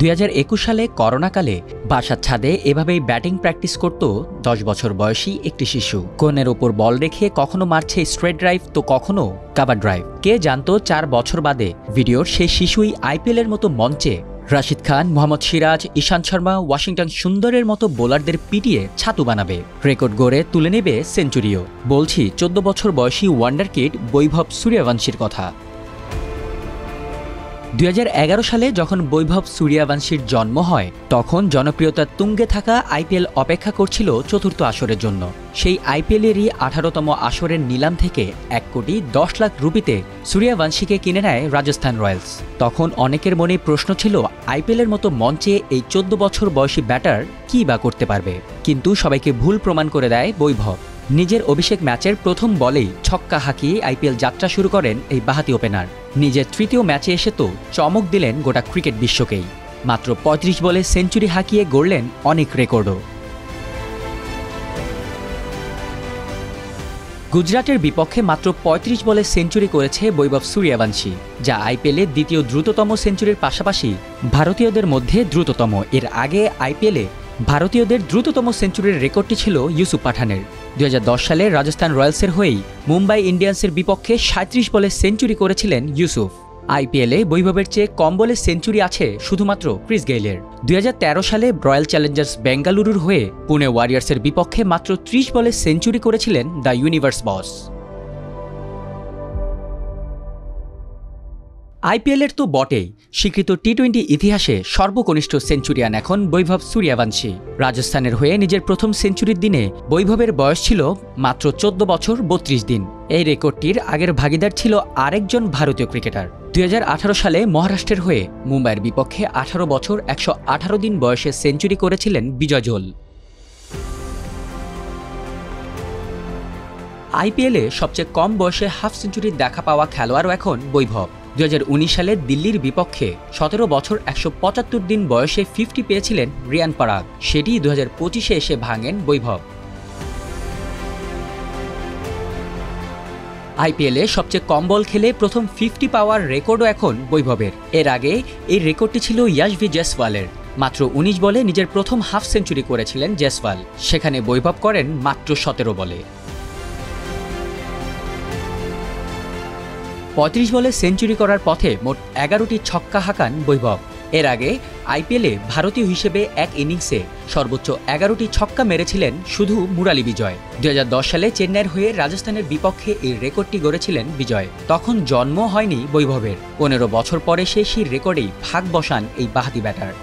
2021 সালে করোনাকালে বাসার ছাদে এভাবেই ব্যাটিং প্র্যাকটিস করত 10 বছর বয়সী একটি শিশু। কোণের ওপর বল রেখে কখনো মারছে স্ট্রেট ড্রাইভ তো কখনো কাভার ড্রাইভ। কে জানতো 4 বছর বাদে ভিডিওর সেই শিশুই আইপিএলের মতো মঞ্চে রাশিদ খান, মোহাম্মদ সিরাজ, ঈশান্ত শর্মা, ওয়াশিংটন সুন্দরের মতো বোলারদের পিটিয়ে ছাতু বানাবে, রেকর্ড গড়ে তুলে নেবে সেঞ্চুরিও। বলছি 14 বছর বয়সী ওয়ান্ডার কিড বৈভব সূর্যবংশীর কথা। 2011 সালে যখন বৈভব সূর্যবংশীর জন্ম হয় তখন জনপ্রিয়তার তুঙ্গে থাকা আইপিএল অপেক্ষা করছিল চতুর্থ আসরের জন্য। সেই আইপিএলেরই 18তম আসরের নিলাম থেকে 1,10,00,000 রুপিতে সূর্যবংশীকে কিনে নেয় রাজস্থান রয়্যালস। তখন অনেকের মনে প্রশ্ন ছিল আইপিএলের মতো মঞ্চে এই 14 বছর বয়সী ব্যাটার কী বা করতে পারবে, কিন্তু সবাইকে ভুল প্রমাণ করে দেয় বৈভব। নিজের অভিষেক ম্যাচের প্রথম বলেই ছক্কা হাঁকিয়ে আইপিএল যাত্রা শুরু করেন এই বাঁহাতি ওপেনার। নিজের তৃতীয় ম্যাচে এসে তো চমক দিলেন গোটা ক্রিকেট বিশ্বকেই। মাত্র 35 বলে সেঞ্চুরি হাঁকিয়ে গড়লেন অনেক রেকর্ডও। গুজরাটের বিপক্ষে মাত্র 35 বলে সেঞ্চুরি করেছে বৈভব সূর্যবংশী, যা আইপিএলে দ্বিতীয় দ্রুততম সেঞ্চুরির পাশাপাশি ভারতীয়দের মধ্যে দ্রুততম। এর আগে আইপিএলে ভারতীয়দের দ্রুততম সেঞ্চুরির রেকর্ডটি ছিল ইউসুফ পাঠানের। 2010 সালে রাজস্থান রয়্যালসের হয়েই মুম্বাই ইন্ডিয়ান্সের বিপক্ষে 37 বলে সেঞ্চুরি করেছিলেন ইউসুফ। আইপিএলে বৈভবের চেয়ে কম বলে সেঞ্চুরি আছে শুধুমাত্র ক্রিস গেইলের। 2013 সালে রয়্যাল চ্যালেঞ্জার্স বেঙ্গালুরুর হয়ে পুনে ওয়ারিয়ার্সের বিপক্ষে মাত্র 30 বলে সেঞ্চুরি করেছিলেন দ্য ইউনিভার্স বস। আইপিএলের তো বটেই, স্বীকৃত টি-20 ইতিহাসে সর্বকনিষ্ঠ সেঞ্চুরিয়ান এখন বৈভব সূর্যবংশী। রাজস্থানের হয়ে নিজের প্রথম সেঞ্চুরির দিনে বৈভবের বয়স ছিল মাত্র 14 বছর 32 দিন। এই রেকর্ডটির আগের ভাগিদার ছিল আরেকজন ভারতীয় ক্রিকেটার। 2018 সালে মহারাষ্ট্রের হয়ে মুম্বাইয়ের বিপক্ষে 18 বছর 118 দিন বয়সে সেঞ্চুরি করেছিলেন বিজয় জোল। আইপিএলে সবচেয়ে কম বয়সে হাফ সেঞ্চুরির দেখা পাওয়া খেলোয়াড়ও এখন বৈভব। 2019 সালে দিল্লির বিপক্ষে 17 বছর 175 দিন বয়সে 50 পেয়েছিলেন রিয়ান পরাগ, সেটি 2025-এ এসে ভাঙেন বৈভব। আইপিএলে সবচেয়ে কম বল খেলে প্রথম 50 পাওয়ার রেকর্ডও এখন বৈভবের। এর আগে এই রেকর্ডটি ছিল ইয়াশভি জয়সওয়ালের। মাত্র 19 বলে নিজের প্রথম হাফ সেঞ্চুরি করেছিলেন জয়সওয়াল, সেখানে বৈভব করেন মাত্র 17 বলে। 35 বলে সেঞ্চুরি করার পথে মোট 11টি ছক্কা হাঁকান বৈভব। এর আগে আইপিএলে ভারতীয় হিসেবে এক ইনিংসে সর্বোচ্চ 11টি ছক্কা মেরেছিলেন শুধু মুরালি বিজয়। 2010 সালে চেন্নাইয়ের হয়ে রাজস্থানের বিপক্ষে এই রেকর্ডটি গড়েছিলেন বিজয়। তখন জন্ম হয়নি বৈভবের। 15 বছর পরে সেই রেকর্ডেই ভাগ বসান এই বাঁহাতি ব্যাটার।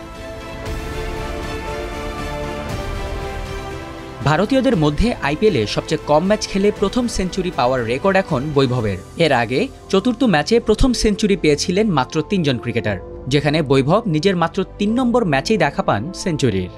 ভারতীয়দের মধ্যে আইপিএলে সবচেয়ে কম ম্যাচ খেলে প্রথম সেঞ্চুরি পাওয়ার রেকর্ড এখন বৈভবের। এর আগে চতুর্থ ম্যাচে প্রথম সেঞ্চুরি পেয়েছিলেন মাত্র 3 জন ক্রিকেটার, যেখানে বৈভব নিজের মাত্র 3 নম্বর ম্যাচেই দেখা পান সেঞ্চুরির।